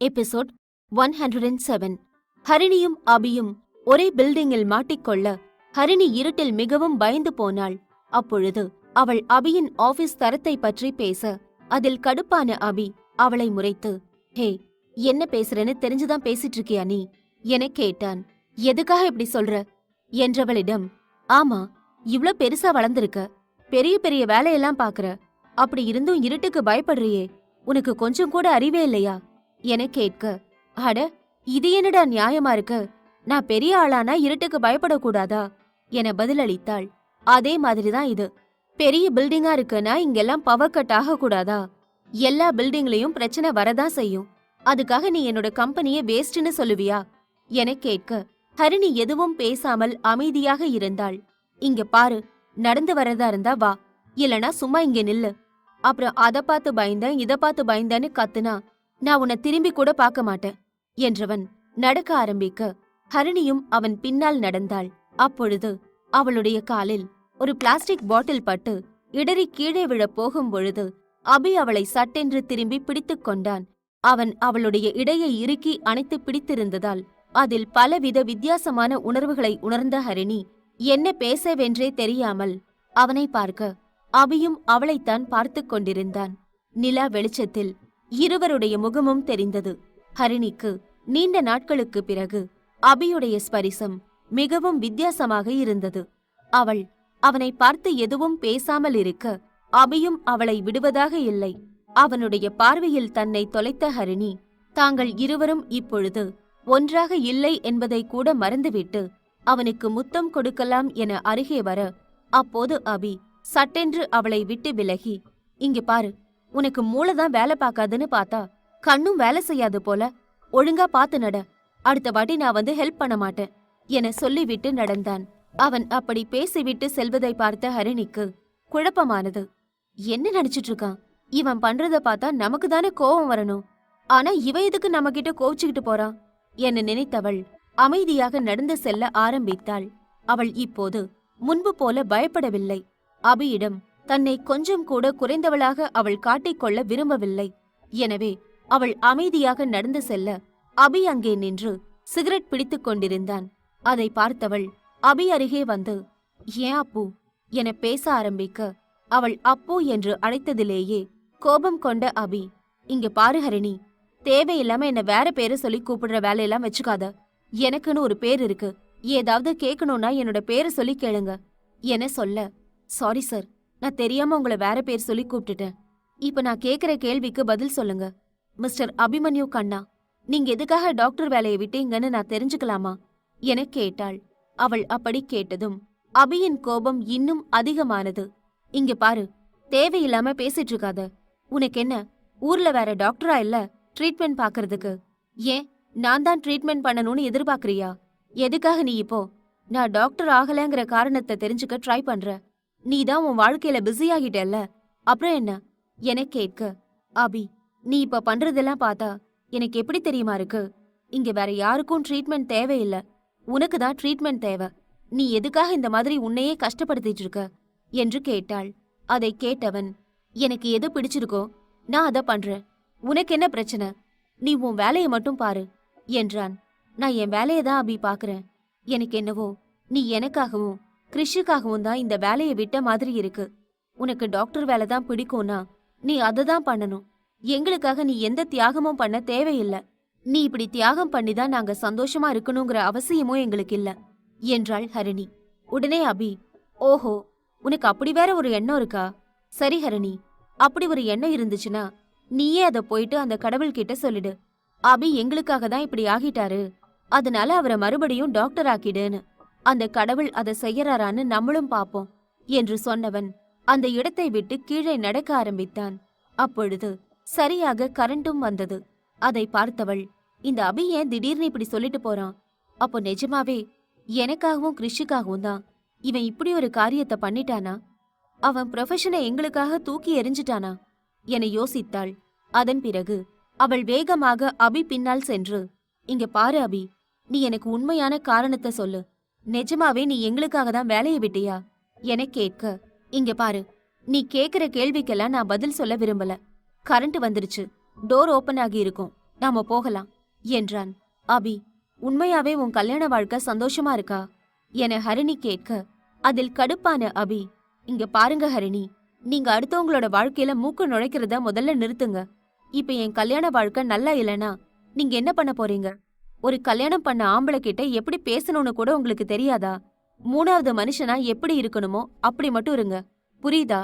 Episode 107. ஹரிணியும் அபியும் ஒரே பில்டிங்கில் மாட்டிக்கொள்ள ஹரிணி இருட்டில் மிகவும் பயந்து போனாள். அப்பொழுது அவள் அபியின் ஆபீஸ் தரத்தை பற்றி பேச அதில் கடுப்பான அபி அவளை முறைத்து, ஹே, என்ன பேசுறேன்னு தெரிஞ்சுதான் பேசிட்டு இருக்கியா நீ என கேட்டான். எதுக்காக இப்படி சொல்ற என்றவளிடம், ஆமா, இவ்ளோ பெருசா வளர்ந்திருக்க, பெரிய பெரிய வேலையெல்லாம் பாக்குற, அப்படி இருந்தும் இருட்டுக்கு பயப்படுறியே, உனக்கு கொஞ்சம் கூட அறிவே இல்லையா என கேட்க, அட, இது என்னடா நியாயமா இருக்கு, நான் பெரிய ஆளானா இருட்டுக்கு பயப்படக்கூடாதா என பதிலளித்தாள். அதே மாதிரிதான் இது, பெரிய பில்டிங்கா இருக்குன்னா இங்கெல்லாம் பவர் கட் ஆக கூடாதா? எல்லா பில்டிங்லயும் பிரச்சனை வரதான் செய்யும், அதுக்காக நீ என்னோட கம்பெனியை வேஸ்ட்னு சொல்லுவியா என கேட்க, ஹரிணி எதுவும் பேசாமல் அமைதியாக இருந்தாள். இங்க பாரு, நடந்து வரதா இருந்தா வா, இல்லனா சும்மா இங்க நில்லு, அப்புறம் அத பார்த்து பயந்தேன் இத பார்த்து பயந்தேன்னு கத்துனா நான் உன்னை திரும்பி கூட பார்க்க மாட்டேன் என்றவன் நடக்க ஆரம்பிக்க ஹரிணியும் அவன் பின்னால் நடந்தாள். அப்பொழுது அவளுடைய காலில் ஒரு பிளாஸ்டிக் பாட்டில் பட்டு இடறி கீழே விழப் போகும் பொழுது அபி அவளை சட்டென்று திரும்பி பிடித்துக் கொண்டான். அவன் அவளுடைய இடையை இறுக்கி அணைத்து பிடித்திருந்ததால் அதில் பலவித வித்தியாசமான உணர்வுகளை உணர்ந்த ஹரிணி என்ன பேசவென்றே தெரியாமல் அவனை பார்க்க அபியும் அவளைத்தான் பார்த்து கொண்டிருந்தான். நிலா வெளிச்சத்தில் இருவருடைய முகமும் தெரிந்தது. ஹரிணிக்கு நீண்ட நாட்களுக்கு பிறகு அபியுடைய ஸ்பரிசம் மிகவும் வித்தியாசமாக இருந்தது. அவள் அவனை பார்த்து எதுவும் பேசாமல் இருக்க அபியும் அவளை விடுவதாக இல்லை. அவனுடைய பார்வையில் தன்னை தொலைத்த ஹரிணி தாங்கள் இருவரும் இப்பொழுது ஒன்றாக இல்லை என்பதை கூட மறந்துவிட்டு அவனுக்கு முத்தம் கொடுக்கலாம் என அருகே வர, அப்போது அபி சட்டென்று அவளை விட்டு விலகி, இங்க பாரு, உனக்கு மூளைதான் வேலை பார்க்காதுன்னு பார்த்தா கண்ணும் வேலை செய்யாது போல, ஒழுங்கா பார்த்து நட, அடுத்த வாட்டி நான் வந்து ஹெல்ப் பண்ண மாட்டேன் என சொல்லிவிட்டு நடந்தான். அவன் அப்படி பேசிவிட்டு செல்வதை பார்த்த ஹரிணிக்கு குழப்பமானது. என்ன நினைச்சிட்டு இருக்கான் இவன்? பண்றத பார்த்தா நமக்கு தானே கோபம் வரணும், ஆனா இவ எதுக்கு நம்ம கிட்ட கோவிச்சுக்கிட்டு போறான் என நினைத்தவள் அமைதியாக நடந்து செல்ல ஆரம்பித்தாள். அவள் இப்போது முன்பு போல பயப்படவில்லை. அபியிடம் தன்னை கொஞ்சம் கூட குறைந்தவளாக அவள் காட்டிக்கொள்ள விரும்பவில்லை. எனவே அவள் அமைதியாக நடந்து செல்ல அபி அங்கே நின்று சிகரெட் பிடித்துக் கொண்டிருந்தான். அதை பார்த்தவள் அபி அருகே வந்து, ஏன் அப்பு என பேச ஆரம்பிக்க அவள் அப்பு என்று அழைத்ததிலேயே கோபம் கொண்ட அபி, இங்க பாரு ஹரிணி, தேவையில்லாம என்ன வேற பேரை சொல்லி கூப்பிடுற வேலையெல்லாம் வச்சுக்காத, எனக்குன்னு ஒரு பேர் இருக்கு, ஏதாவது கேட்கணும்னா என்னோட பேரை சொல்லி கேளுங்க என சொல்ல, சாரி சார், நான் தெரியாம உங்களை வேற பேர் சொல்லி கூப்பிட்டுட்டேன், இப்ப நான் கேக்குற கேள்விக்கு பதில் சொல்லுங்க. மிஸ்டர் அபிமன்யு கண்ணா, நீங்க எதுக்காக டாக்டர் வேலையை விட்டீங்கன்னு நான் தெரிஞ்சுக்கலாமா என கேட்டாள். அவள் அப்படி கேட்டதும் அபியின் கோபம் இன்னும் அதிகமானது. இங்க பாரு, தேவையில்லாம பேசிட்டு இருக்காத, உனக்கு என்ன ஊர்ல வேற டாக்டரா இல்ல ட்ரீட்மெண்ட் பாக்குறதுக்கு? ஏன் நான் தான் ட்ரீட்மெண்ட் பண்ணணும்னு எதிர்பார்க்கறியா? எதுக்காக நீ இப்போ நான் டாக்டர் ஆகலங்கிற காரணத்தை தெரிஞ்சுக்க ட்ரை பண்ற? நீதான் உன் வாழ்க்கையில பிஸியாகிட்டல்ல, அப்புறம் என்ன என கேட்க, அபி, நீ இப்ப பண்றதெல்லாம் பார்த்தா எனக்கு எப்படி தெரியுமா இருக்கு, இங்க வேற யாருக்கும் ட்ரீட்மெண்ட் தேவையில்லை, உனக்கு தான் ட்ரீட்மெண்ட் தேவை, நீ எதுக்காக இந்த மாதிரி உன்னையே கஷ்டப்படுத்திட்டு இருக்க என்று கேட்டாள். அதை கேட்டவன், எனக்கு எது பிடிச்சிருக்கோ நான் அதை பண்றேன், உனக்கு என்ன பிரச்சனை, நீ உன் வேலையை மட்டும் பாரு என்றான். நான் என் வேலையை தான் அபி பாக்குறேன், எனக்கு என்னவோ நீ எனக்காகவும் கிறிஷுக்காகவும் தான் இந்த வேலையை விட்ட மாதிரி இருக்கு. உனக்கு டாக்டர் வேலை தான் பிடிக்கும்னா நீ அதை தான் பண்ணணும், எங்களுக்காக நீ எந்த தியாகமும் பண்ண தேவையில்லை, நீ இப்படி தியாகம் பண்ணிதான் நாங்க சந்தோஷமா இருக்கணுங்கிற அவசியமும் எங்களுக்கு இல்ல என்றாள் ஹரிணி. உடனே அபி, ஓஹோ, உனக்கு அப்படி வேற ஒரு எண்ணம் இருக்கா? சரி ஹரிணி, அப்படி ஒரு எண்ணம் இருந்துச்சுன்னா நீயே அதை போயிட்டு அந்த கடவுள்கிட்ட சொல்லிடு, அபி எங்களுக்காக தான் இப்படி ஆகிட்டாரு, அதனால அவரை மறுபடியும் டாக்டர் ஆக்கிடுன்னு, அந்த கடவுள் அதை செய்யறாரான்னு நம்மளும் பாப்போம் என்று சொன்னவன் அந்த இடத்தை விட்டு கீழே நடக்க ஆரம்பித்தான். அப்பொழுது சரியாக கரண்டும் வந்தது. அதை பார்த்தவள், இந்த அபி ஏன் திடீர்னு இப்படி சொல்லிட்டு போறான், அப்போ நிஜமாவே எனக்காகவும் கிறிஷுக்காகவும் தான் இவன் இப்படி ஒரு காரியத்தை பண்ணிட்டானா, அவன் ப்ரொஃபஷனை எங்களுக்காக தூக்கி எறிஞ்சிட்டானா என யோசித்தாள். அதன் பிறகு அவள் வேகமாக அபி பின்னால் சென்று, இங்க பாரு அபி, நீ எனக்கு உண்மையான காரணத்தை சொல்லு, நிஜமாவே நீ எங்களுக்காக தான் வேலையை விட்டியா என கேட்க, இங்க பாரு, நீ கேக்குற கேள்விக்கெல்லாம் நான் பதில் சொல்ல விரும்பல, கரண்ட் வந்துருச்சு, டோர் ஓபன் ஆகி இருக்கும், நாம போகலாம் என்றான். அபி, உண்மையாவே உன் கல்யாண வாழ்க்கை சந்தோஷமா இருக்கா என ஹரிணி கேட்க, அதில் கடுப்பான அபி, இங்க பாருங்க ஹரிணி, நீங்க அடுத்தவங்களோட வாழ்க்கையில மூக்கு நுழைக்கிறத முதல்ல நிறுத்துங்க. இப்ப என் கல்யாண வாழ்க்கை நல்லா இல்லனா நீங்க என்ன பண்ண போறீங்க? ஒரு கல்யாணம் பண்ண ஆம்பளை கிட்ட எப்படி பேசணும்னு கூட உங்களுக்கு தெரியாதா? மூணாவது மனுஷனா எப்படி இருக்கணுமோ அப்படி மட்டும் இருங்க, புரியுதா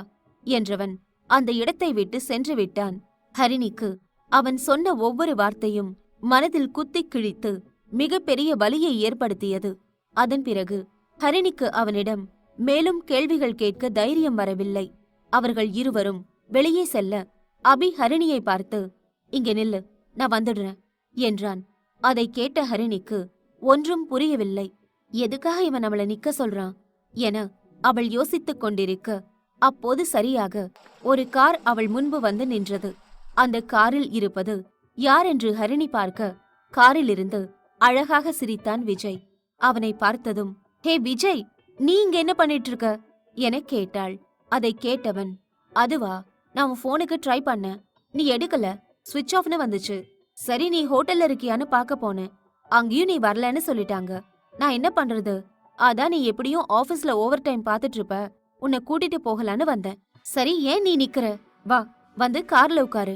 என்றவன் அந்த இடத்தை விட்டு சென்று விட்டான். ஹரிணிக்கு அவன் சொன்ன ஒவ்வொரு வார்த்தையும் மனதில் குத்திக் கிழித்து மிகப்பெரிய வலியை ஏற்படுத்தியது. அதன் பிறகு ஹரிணிக்கு அவனிடம் மேலும் கேள்விகள் கேட்க தைரியம் வரவில்லை. அவர்கள் இருவரும் வெளியே செல்ல அபி ஹரிணியை பார்த்து, இங்க நில்லு, நான் வந்துடுறேன் என்றான். அதை கேட்ட ஹரிணிக்கு ஒன்றும் புரியவில்லை. எதுக்காக இவன் அவளை நிக்க சொல்றான் என அவள் யோசித்துக் கொண்டிருக்க, அப்போது சரியாக ஒரு கார் அவள் முன்பு வந்து நின்றது. அந்த காரில் இருப்பது யார் என்று ஹரிணி பார்க்க, காரிலிருந்து அழகாக சிரித்தான் விஜய். அவனை பார்த்ததும், ஹே விஜய், நீ இங்க என்ன பண்ணிட்டு இருக்க என கேட்டாள். அதை கேட்டவன், அதுவா, நான் உன் போனுக்கு ட்ரை பண்ணேன், நீ எடுக்கல, ஸ்விட்ச் ஆஃப்னு வந்துச்சு. சரி, நீ ஹோட்டல்ல இருக்கியான்னு பார்க்க போனேன், அங்கேயும் நீ வரலன்னு சொல்லிட்டாங்க. நான் என்ன பண்றது? அதான் நீ எப்படியும் ஆபீஸ்ல ஓவர் டைம் பாத்துட்டு இருப்ப, உன்னை கூட்டிட்டு போகலான்னு வந்தேன். சரி, ஏன் நீ நிக்கிற? வா, வந்து கார்ல உட்காரு,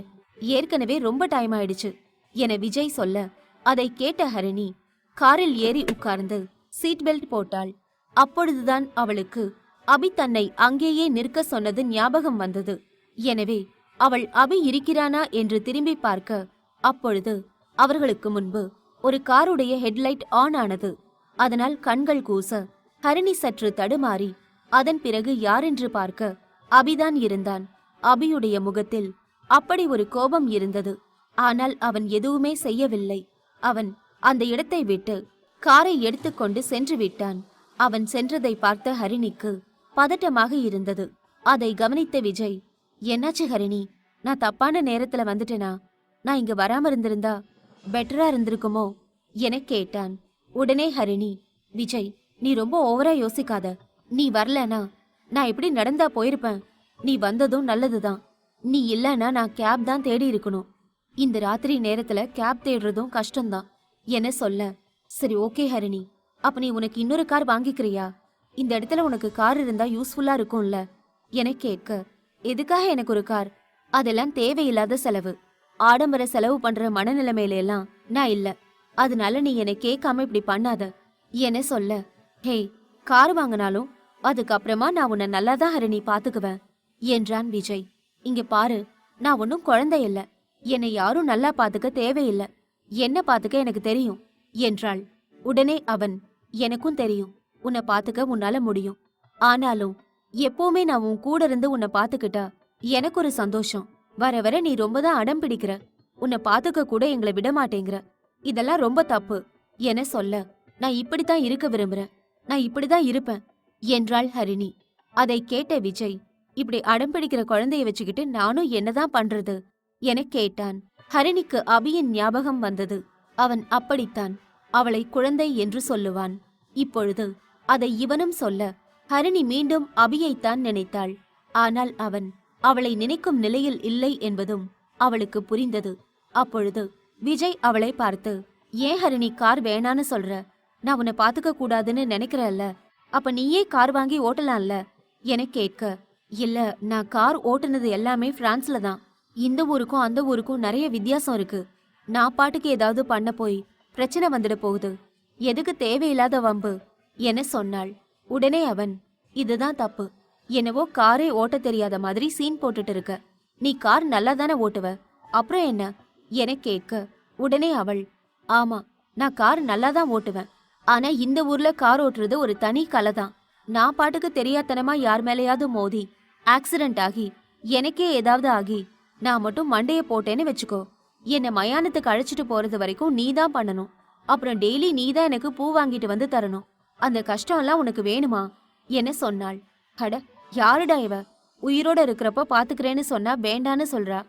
ஏற்கனவே ரொம்ப டைம் ஆயிடுச்சு என விஜய் சொல்ல, அதை கேட்ட ஹரிணி காரில் ஏறி உட்கார்ந்து சீட் பெல்ட் போட்டாள். அப்பொழுதுதான் அவளுக்கு அபி தன்னை அங்கேயே நிற்க சொன்னது ஞாபகம் வந்தது. எனவே அவள் அபி இருக்கிறானா என்று திரும்பி பார்க்க, அப்பொழுது அவர்களுக்கு முன்பு ஒரு காருடைய ஹெட்லைட் ஆன் ஆனது. அதனால் கண்கள் கூச ஹரிணி சற்று தடுமாறி அதன் பிறகு யாரென்று பார்க்க அபிதான் இருந்தான். அபியுடைய முகத்தில் அப்படி ஒரு கோபம் இருந்தது. ஆனால் அவன் எதுவுமே செய்யவில்லை. அவன் அந்த இடத்தை விட்டு காரை எடுத்துக்கொண்டு சென்று விட்டான். அவன் சென்றதை பார்த்த ஹரிணிக்கு பதட்டமாக இருந்தது. அதை கவனித்த விஜய், என்னாச்சு ஹரிணி, நான் தப்பான நேரத்துல வந்துட்டேனா? நான் இங்க வராம இருந்திருந்தா பெட்டரா இருந்திருக்குமோ என கேட்டான். உடனே ஹரிணி, விஜய், நீ ரொம்ப ஓவரா யோசிக்காத. நீ வரலனா நான் எப்படி நடந்தா போயிருப்பேன். நீ வந்ததும் நல்லதுதான். நீ இல்லனா நான் கேப் தான் தேடி இருக்கணும். இந்த ராத்திரி நேரத்துல கேப் தேடுறதும் கஷ்டம்தான் என சொல்ல, சரி ஓகே ஹரிணி, அப்ப நீ உனக்கு இன்னொரு கார் வாங்கிக்கிறியா? இந்த இடத்துல உனக்கு கார் இருந்தா யூஸ்ஃபுல்லா இருக்கும்ல என கேட்க, எதுக்காக எனக்கு ஒரு கார்? அதெல்லாம் தேவையில்லாத செலவு. ஆடம்பர செலவு பண்ற மனநிலைமையில எல்லாம் நான் இல்ல. அதனால நீ என்னை கேட்காம இப்படி பண்ணாத என சொல்ல, ஹே, கார் வாங்கினாலும் அதுக்கப்புறமா நான் உன்னை நல்லாதான் ஹரிணி பாத்துக்குவேன் என்றான் விஜய். இங்க பாரு, நான் ஒன்னும் குழந்தை இல்ல, என்னை யாரும் நல்லா பாத்துக்க தேவையில்லை, என்ன பாத்துக்க எனக்கு தெரியும் என்றாள். உடனே அவன், எனக்கும் தெரியும், உன்னை பாத்துக்க உன்னால முடியும். ஆனாலும் எப்பவுமே நான் உன் கூட இருந்து உன்னை பாத்துக்கிட்டா எனக்கு ஒரு சந்தோஷம். வர வர நீ ரொம்பதான் அடம் பிடிக்கிற, உன்னை பாத்துக்க கூட எங்களை விட மாட்டேங்கிற, இதெல்லாம் ரொம்ப தப்பு என சொல்ல, நான் இப்படித்தான் இருக்க விரும்புறேன், நான் இப்படிதான் இருப்பேன் என்றாள் ஹரிணி. அதை கேட்ட விஜய், இப்படி அடம் பிடிக்கிற குழந்தைய வச்சுக்கிட்டு நானும் என்னதான் பண்றது என கேட்டான். ஹரிணிக்கு அபியின் ஞாபகம் வந்தது. அவன் அப்படித்தான் அவளை குழந்தை என்று சொல்லுவான். இப்பொழுது அதை இவனும் சொல்ல ஹரிணி மீண்டும் அபியைத்தான் நினைத்தாள். ஆனால் அவன் அவளை நினைக்கும் நிலையில் இல்லை என்பதும் அவளுக்கு புரிந்தது. அப்பொழுது விஜய் அவளை பார்த்து, ஏன் ஹரிணி கார் வேணான்னு சொல்ற? நான் உன்னை பாத்துக்க கூடாதுன்னு நினைக்கிறல்ல, அப்ப நீயே கார் வாங்கி ஓட்டலாம்ல என கேட்க, இல்ல, நான் கார் ஓட்டுனது எல்லாமே பிரான்ஸ்ல தான். இந்த ஊருக்கும் அந்த ஊருக்கும் நிறைய வித்தியாசம் இருக்கு. நான் பாட்டுக்கு ஏதாவது பண்ண போய் பிரச்சனை வந்துட போகுது, எதுக்கு தேவையில்லாத வம்பு என சொன்னாள். உடனே அவன், இதுதான் தப்பு, என்னவோ காரே ஓட்ட தெரியாத மாதிரி சீன் போட்டுட்டு இருக்க, நீ கார் நல்லா தானே ஓட்டுவ, அப்புறம் என்ன என கேட்க, உடனே அவள், ஆமா, நான் கார் நல்லா தான் ஓட்டுவேன், ஆனா இந்த ஊர்ல கார் ஓட்டுறது ஒரு தனி கலை தான். நான் பாட்டுக்கு தெரியாதனமா யார் மேலேயாவது மோதி ஆக்சிடென்ட் ஆகி எனக்கே ஏதாவது ஆகி நான் மட்டும் மண்டைய போட்டேன்னு வச்சுக்கோ, என்னை மயானத்துக்கு அழைச்சிட்டு போறது வரைக்கும் நீ தான் பண்ணணும். அப்புறம் டெய்லி நீ தான் எனக்கு பூ வாங்கிட்டு வந்து தரணும். அந்த கஷ்டம் எல்லாம் உனக்கு வேணுமா என சொன்னாள். அட, யாருடா இவ? உயிரோட இருக்கிறப்ப பாத்துக்கிறேன்னு சொன்னா வேண்டான்னு சொல்றா,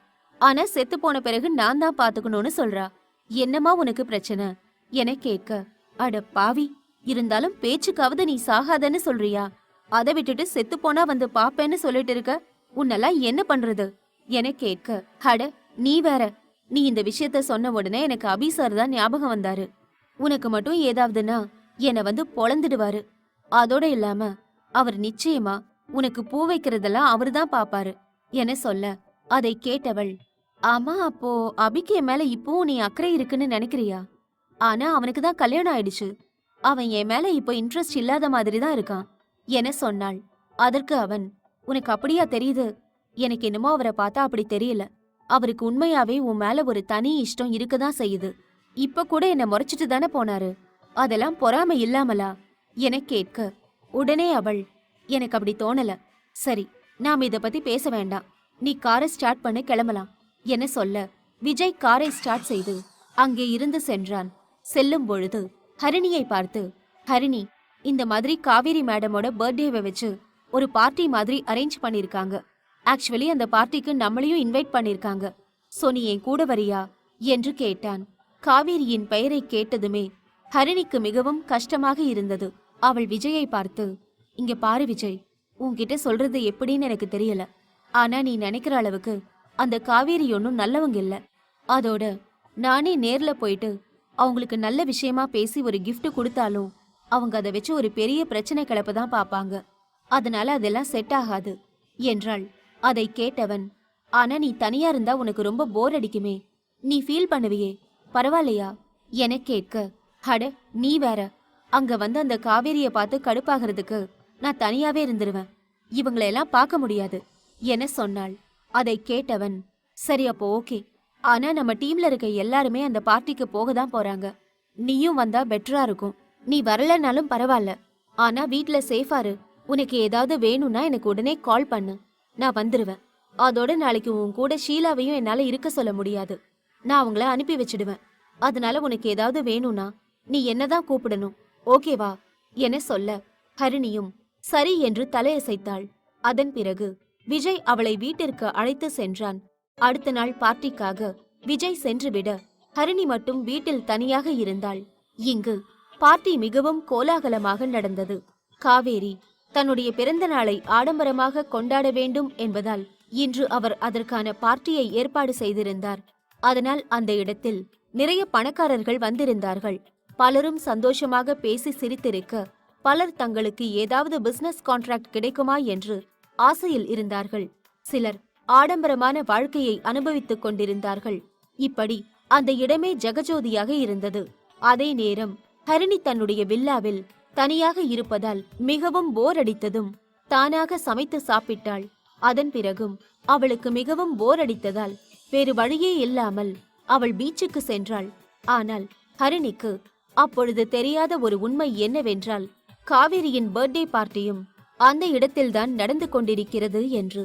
ஆனா செத்து போன பிறகு நான் தான் பாத்துக்கணும்னு சொல்றா. என்னமா உனக்கு பிரச்சனை என கேட்க, அட பாவி, இருந்தாலும் பேச்சுக்காவது நீ சாகாதன்னு சொல்றியா? அதை விட்டுட்டு செத்து போனா வந்து பாப்பேன்னு சொல்லிட்டு இருக்க, உன்னெல்லாம் என்ன பண்றது என கேட்க, அட நீ வேற, நீ இந்த விஷயத்த சொன்ன உடனே எனக்கு அபி சார் தான் ஞாபகம் வந்தாரு. உனக்கு மட்டும் ஏதாவதுன்னா என்னை வந்து பொளந்துடுவாரு. அதோட இல்லாம அவர் நிச்சயமா உனக்கு பூ வைக்கிறதெல்லாம் அவர்தான் பாப்பாரு என சொல்ல, அதை கேட்டவள், ஆமா அப்போ அபிக்கு என் மேல இப்பவும் நீ அக்கறை இருக்குன்னு நினைக்கிறியா? ஆனா அவனுக்கு தான் கல்யாணம் ஆயிடுச்சு. அவன் என் மேல இப்போ இன்ட்ரெஸ்ட் இல்லாத மாதிரி தான் இருக்கான் என சொன்னாள். அதற்கு அவன், உனக்கு அப்படியா தெரியுது? எனக்கு என்னமோ அவரை பார்த்தா அப்படி தெரியல. அவருக்கு உண்மையாவே உன் மேல ஒரு தனி இஷ்டம் இருக்கதான் செய்யுது. இப்ப கூட என்ன முறைச்சிட்டு தானே போனாரு. அதெல்லாம் பொறாமை இல்லாமலா என கேட்க, உடனே அவள், எனக்கு அப்படி தோணல. சரி, நாம இத பத்தி பேச வேண்டாம். நீ காரை ஸ்டார்ட் பண்ண கிளம்பலாம் என சொல்ல, விஜய் காரை ஸ்டார்ட் செய்து அங்கே இருந்து சென்றான். செல்லும் பொழுது ஹரிணியை பார்த்து, ஹரிணி, இந்த மாதிரி காவேரி மேடமோட பர்த்டேவை வச்சு ஒரு பார்ட்டி மாதிரி அரேஞ்ச் பண்ணிருக்காங்க. ஆக்சுவலி அந்த பார்ட்டிக்கு நம்மளையும் இன்வைட் பண்ணிருக்காங்க. சோ நீ என் கூட வரியா என்று கேட்டான். காவேரியின் பெயரை கேட்டதுமே ஹரிணிக்கு மிகவும் கஷ்டமாக இருந்தது. அவள் விஜயை பார்த்து, இங்க பாரு விஜய், உன்கிட்ட சொல்றது எப்படின்னு எனக்கு தெரியல. ஆனா நீ நினைக்கிற அளவுக்கு அந்த காவேரி ஒன்னும் நல்லவங்க இல்ல. அதோட நானே நேர்ல போயிட்டு அவங்களுக்கு நல்ல விஷயமா பேசி ஒரு gift கொடுத்தாலும் அவங்க அதை வச்சு ஒரு பெரிய பிரச்சனை கிளப்பதான் பாப்பாங்க. அதனால அதெல்லாம் செட் ஆகாது என்றாள். அதை கேட்டவன், ஆனா நீ தனியா இருந்தா உனக்கு ரொம்ப போர் அடிக்குமே, நீ ஃபீல் பண்ணுவியே, பரவாயில்லையா என கேட்க, அட நீ வேற, அங்க வந்து அந்த காவேரிய பார்த்து கடுப்பாகிறதுக்கு நான் தனியாவே இருந்துருவேன். இவங்களையெல்லாம் பார்க்க முடியாது என சொன்னாள். அதை கேட்டவன், சரி அப்போ ஓகே. ஆனா நம்ம டீம்ல இருக்க எல்லாருமே அந்த பார்ட்டிக்கு போக தான் போறாங்க. நீயும் வந்தா பெட்டரா இருக்கும். நீ வரலனாலும் பரவாயில்ல. ஆனா வீட்ல சேஃபா இரு. உனக்கு ஏதாவது வேணும்னா எனக்கு உடனே கால் பண்ணு. நான் வந்துருவேன். அதோட நாளைக்கு உன் கூட ஷீலாவையும் என்னால இருக்க சொல்ல முடியாது. நான் அவங்கள அனுப்பி வச்சிடுவேன். அதனால உனக்கு ஏதாவது வேணும்னா நீ என்னதான் கூப்பிடணும், ஓகேவா என சொல்ல, ஹரிணியும் சரி என்று தலையசைத்தாள். அதன் பிறகு விஜய் அவளை வீட்டிற்கு அழைத்து சென்றான். அடுத்த நாள் பார்ட்டிக்காக விஜய் சென்றுவிட ஹரிணி மட்டும் வீட்டில் தனியாக இருந்தாள். இங்கு பார்ட்டி மிகவும் கோலாகலமாக நடந்தது. காவேரி தன்னுடைய பிறந்த நாளை ஆடம்பரமாக கொண்டாட வேண்டும் என்பதால் இன்று அவர் அதற்கான பார்ட்டியை ஏற்பாடு செய்திருந்தார். அதனால் அந்த இடத்தில் நிறைய பணக்காரர்கள் வந்திருந்தார்கள். பலரும் சந்தோஷமாக பேசி சிரித்திருக்க, பலர் தங்களுக்கு ஏதாவது பிசினஸ் கான்ட்ராக்ட் கிடைக்குமா என்று ஆசையில் இருந்தார்கள். சிலர் ஆடம்பரமான வாழ்க்கையை அனுபவித்துக் கொண்டிருந்தார்கள். இப்படி அந்த இடமே ஜெகஜோதியாக இருந்தது. அதே நேரம் ஹரிணி தன்னுடைய வில்லாவில் தனியாக இருப்பதால் மிகவும் போர் அடித்ததும் தானாக சமைத்து சாப்பிட்டாள். அதன் பிறகும் அவளுக்கு மிகவும் போர் அடித்ததால் வேறு வழியே இல்லாமல் அவள் பீச்சுக்கு சென்றாள். ஆனால் ஹரிணிக்கு அப்பொழுது தெரியாத ஒரு உண்மை என்னவென்றால், காவேரியின் பர்த்டே பார்ட்டியும் அந்த இடத்தில்தான் நடந்து கொண்டிருக்கிறது என்று.